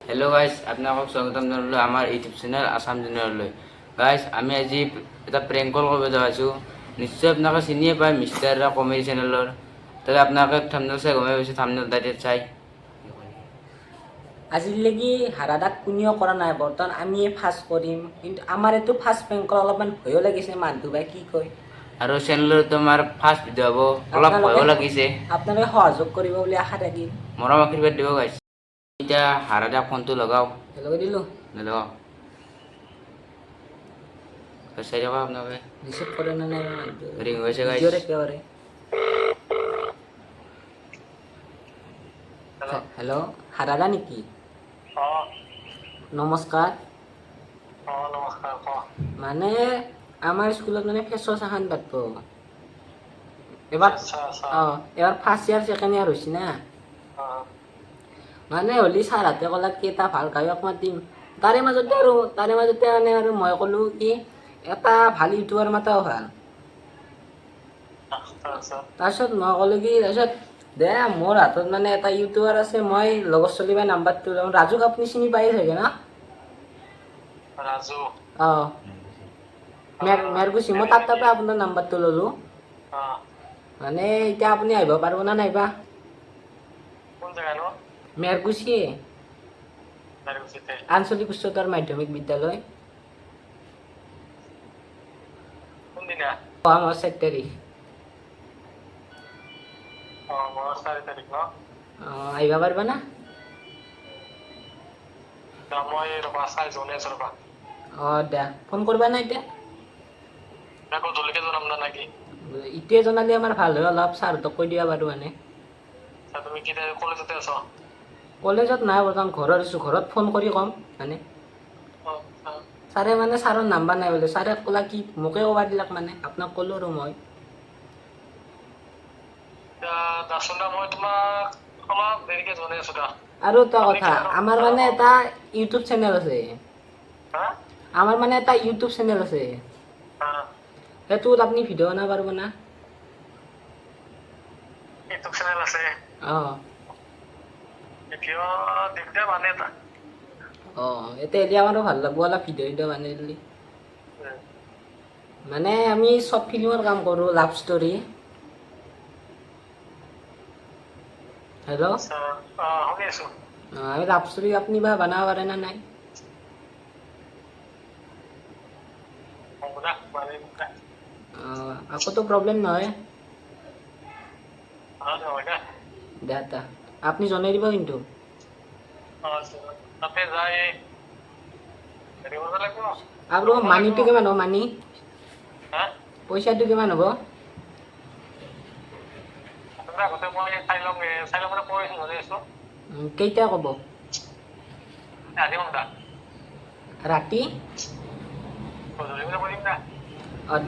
Hello' guys, আপোনালোকক স্বাগতম জনালোঁ আমাৰ ইউটিউব চেনেল আছাম জুনিয়ৰলৈ। গাইজ, আমি আজি এটা প্ৰেংক কল কৰিব যাইছোঁ। নিশ্চয় আপোনালোকে চিনিয়ে পায় মিষ্টাৰ কমেডি চেনেলৰ। তাতে আপোনালোকে থাম্বনেইল চাই গমে পাইছে, থাম্বনেইল টাইটেল চাই। আজিলৈকে হাৰাদাক কোনেও কৰা নাই, বৰ্তমান আমিয়ে ফাৰ্ষ্ট কৰিম। কিন্তু আমাৰ এইটো ফাৰ্ষ্ট প্ৰেংক কল অলপমান ভয়ো লাগিছে, মানুহটো বাই কি কয়। আৰু চেনেলতো আমাৰ ফাৰ্ষ্ট ভিডিঅ' হ'ব, অলপ ভয়ো লাগিছে। আপোনালোকে সহযোগ কৰিব বুলি আশা থাকিল। মৰম আশীৰ্বাদ দিব গাইজ। এতিয়া হাৰাদাক ফোনটো লগাওঁ। লগাই দিলোঁ। নলগাওঁ। চাই থকা আপোনালোকে ৰিচিভ কৰে নে নাই ৰিং হৈছে গাইজ। ভিডিঅ'ত একেবাৰে। হেল্ল', হাৰাদা নেকি? নমস্কাৰ। মানে আমাৰ স্কুলত মানে ফ্ৰেছাৰ্ছ এখন পাতিব। এবাৰ এবাৰ ফাৰ্ষ্ট ইয়াৰ ছেকেণ্ড ইয়াৰ হৈছে না। মানে হ'লি ছাৰহঁতে ক'লাক কি এটা ভাল গায়ক মাতিম। তাৰে মাজতে মানে আৰু মই ক'লোঁ কি এটা ভাল ইউটিউবাৰ মাতাও ভাল। তাৰপিছত মই ক'লোঁ কি দে মোৰ হাতত মানে এটা ইউটিউবাৰ আছে, মই লগৰ চলিবাই নাম্বাৰটো লওঁ। ৰাজুক আপুনি চিনি পায়ে চাগে ন? ৰাজু মেৰগুচি। মই তাৰ পৰা আপোনাৰ নাম্বাৰটো ল'লোঁ। মানে এতিয়া আপুনি আহিব পাৰিব না নাইবা? কোন জেগা নো? মেৰগুচি মেৰগুচিতে আঞ্চলিক উচ্চতৰ মাধ্যমিক বিদ্যালয়। কোনদিনা? মোৰ 4 তাৰিখ। মোৰ 4 তাৰিখ ন? আহিব পাৰিবা না? মই ৰবা চাই জনে আছো ৰবা। দে ফোন কৰিবা না এতিয়া? আকৌ জলকে জনাম না নাকি? এতিয়া জনালে আমাৰ ভাল হয়, অলপ ছাৰহঁতক কৈ দিব পাৰোঁ মানে। তুমি কি কলেজতে আছ? কলেজত নাই বৰ্তমান, ঘৰত আছোঁ। ঘৰত ফোন কৰি ক'ম মানে। ছাৰে মানে ছাৰৰ নাম্বাৰ নাই বোলে। ছাৰে ক'লা কি মোকে ক'ব দিলাক, মানে আপোনাক ক'লোঁ আৰু মই। মই তোমাক অলপ দেৰিকে জনাই আছো দা। আৰু এটা কথা, আমাৰ মানে এটা ইউটিউব চেনেল আছে। আমাৰ মানে এটা ইউটিউব চেনেল আছে। সেইটোত আপুনি ভিডিঅ' বনাব পাৰিব না? ইউটিউব চেনেল আছে? ভিডিঅ' দিম মানে এটা। এতিয়া আমাৰো ভাল লাগব অলপ ভিডিঅ' বনাই দিলি। মানে আমি চব ফিল্মৰ কাম কৰোঁ, লাভ ষ্টৰী। হেল্ল', শুনি আছো। আমি লাভ ষ্টৰী আপুনি বা বনাব পাৰে না নাই? আকৌতো প্ৰব্লেম নহয়? দে আপুনি জনাই দিব কিন্তু। তাতে যাই আৰু মানিটো কিমান হ'ব? মানি পইচাটো কিমান হ'ব? কেইটা ক'ব? ৰাতি?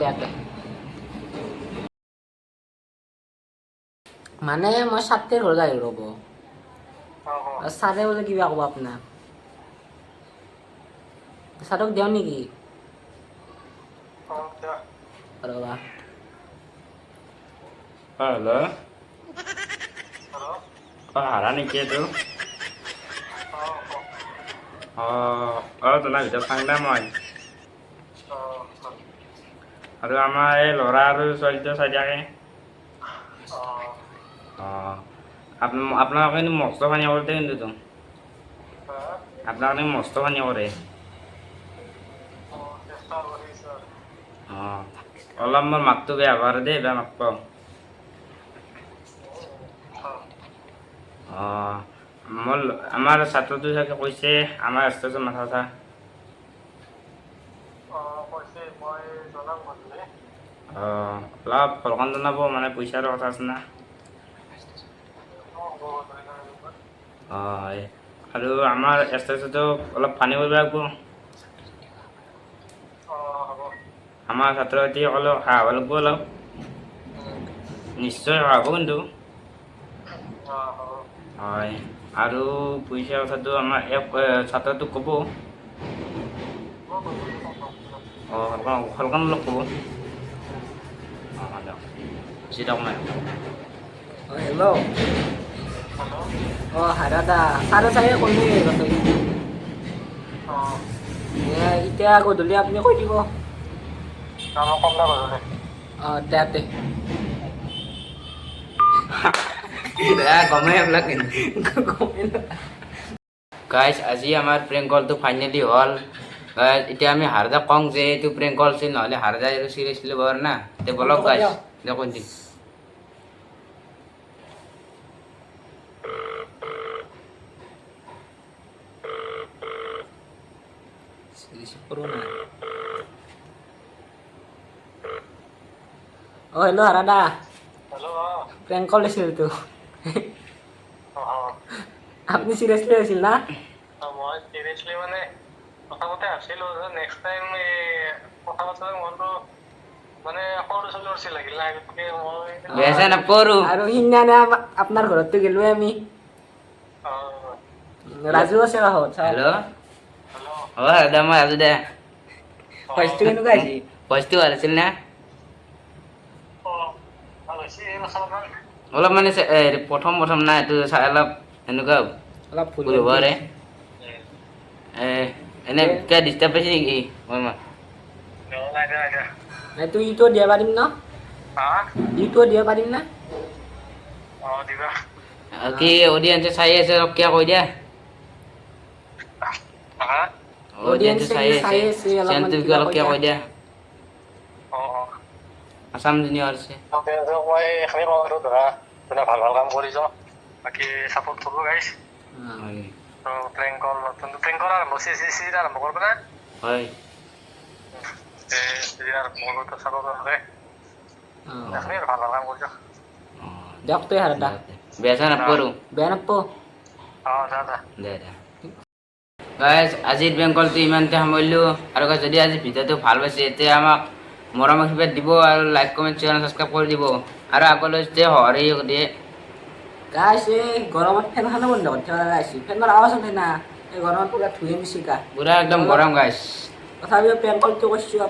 দে মানে মই 7 তাৰিখ ঘৰত আহিব ৰ'ব। ছাৰে বোলে কিবা ক'ব আপোনাক। ছাৰক দিওঁ নেকি? ৰ'বা। হেল্ল', হাৰা নেকি এইটো? তোমাৰ ভিতৰত চাং দে মই। আৰু আমাৰ এই ল'ৰা আৰু ছোৱালীটো চাই থাকে। আপোনালোকে কিন্তু মস্ত পানী কৰিছে কিন্তু আপোনালোকে মস্ত পানী কৰে। অলপ মোৰ মাতটো বেয়া পাৰে দেই, বেয়া নাপাব। আমাৰ ছাত্ৰটো চাগে কৈছে আমাৰ ষ্টেজত মাথা উঠা। অলপ ভলকান জনাব, মানে পইচাৰো কথা আছে না। হয়, আৰু আমাৰ ষ্টেজতো অলপ পানী কৰিব লাগিব। আমাৰ ছাত্ৰ ছাত্ৰীসকলক সহায় কৰিব লাগিব অলপ। নিশ্চয় সহায় হ'ব কিন্তু। হয়, আৰু পইচা কথাটো আমাৰ ছাত্ৰটোক ক'ব। ভলকান অলপ ক'ব। হেল্ল', হাৰাদা ছাৰে চাগে ক'লে এতিয়া গধূলি আপুনি কৈ দিব মই কম দা গধূলি দে গমেই এইবিলাক কিন্তু গাইজ আজি আমাৰ প্ৰেংক কলটো ফাইনেলি হ'ল গাইজ এতিয়া আমি হাৰদা কওঁ যে এইটো প্ৰেংক কল আছিল নহ'লে হাৰদা এইটো চিৰিয়াছলি লোৱাৰ না এতিয়া বলক গাইজ দেখোন দিম হেল্ল' হাৰাদা হেল্ল' প্ৰেংক কল দিছিল তো আপুনি চিৰিয়াছলি হৈছিল না মই চিৰিয়াছলি মানে প্ৰথমতে আছিলোঁ নেক্সট টাইম কথা পাতিলে মনটো মানে সৰু ছোৱালী উঠি লাগিল না গতিকে মই বেয়া নকৰোঁ আৰু সিদিনা আপোনাৰ ঘৰততো গেলোৱে আমি ৰাজু আছে কাষত হেল্ল' হেল্ল' অঁ হাৰদা মই আছো দে ভইচটো কেনেকুৱা আহিছে ভইচটো ভাল আছিল না ভাল হৈছে এই বছৰমান অলপ মানে প্ৰথম না এইটো চাই অলপ এনেকুৱা অলপ ভুল ভুল হ'ব ৰে এনে কিবা ডিষ্টাৰ্ব পাইছে নেকি মই তোৰ ইটো দিব পাৰিম ন ইটো দিব পাৰিম না দিবা কি অডিয়েঞ্চে চাই আছে অলপ কিয় কৈ দিয়া অডিয়েঞ্চে চাই আছে চেনেলটো অলপ কিয় কৈ দিয়া আছাম জুনিয়ৰ আছে মই এইখিনি কওঁ আৰু ধৰা যোনে ভাল ভাল কাম কৰি যাওঁ বাকী ছাপৰ্ট কৰিব গাইছ প্ৰেংক কল নতুন প্ৰেংক কল আৰম্ভ চিৰিজ আৰম্ভ কৰিব না হয় চিৰিজ আৰম্ভ কৰিব চাব লাগে এইখিনি আৰু ভাল ভাল কাম কৰি যাওঁ দিয়ক তই হাৰাদা বেয়া নকৰোঁ বেয়া নাপাব যা যা দে গাইজ আজিৰ প্ৰেংক কলটো ইমানতে সামৰিলোঁ আৰু guys, যদি আজি ভিডিঅ'টো ভাল পাইছে এতিয়া আমাক মৰম আশীৰ্বাদ দিব আৰু লাইক কমেণ্ট চেনেল ছাবস্ক্ৰাইব কৰি দিব আৰু আগলৈ যে সহায় দিয়ে গাইছ এই গৰমত ফেনখনো বন্ধ কৰি থোৱা গাইছ ফেনৰ আৱাজ শুনে না এই গৰমত পুৰা ধুই নিছি গা পুৰা একদম গৰম গাইজ তথাপিও প্ৰেংক কলটো কৰিছোঁ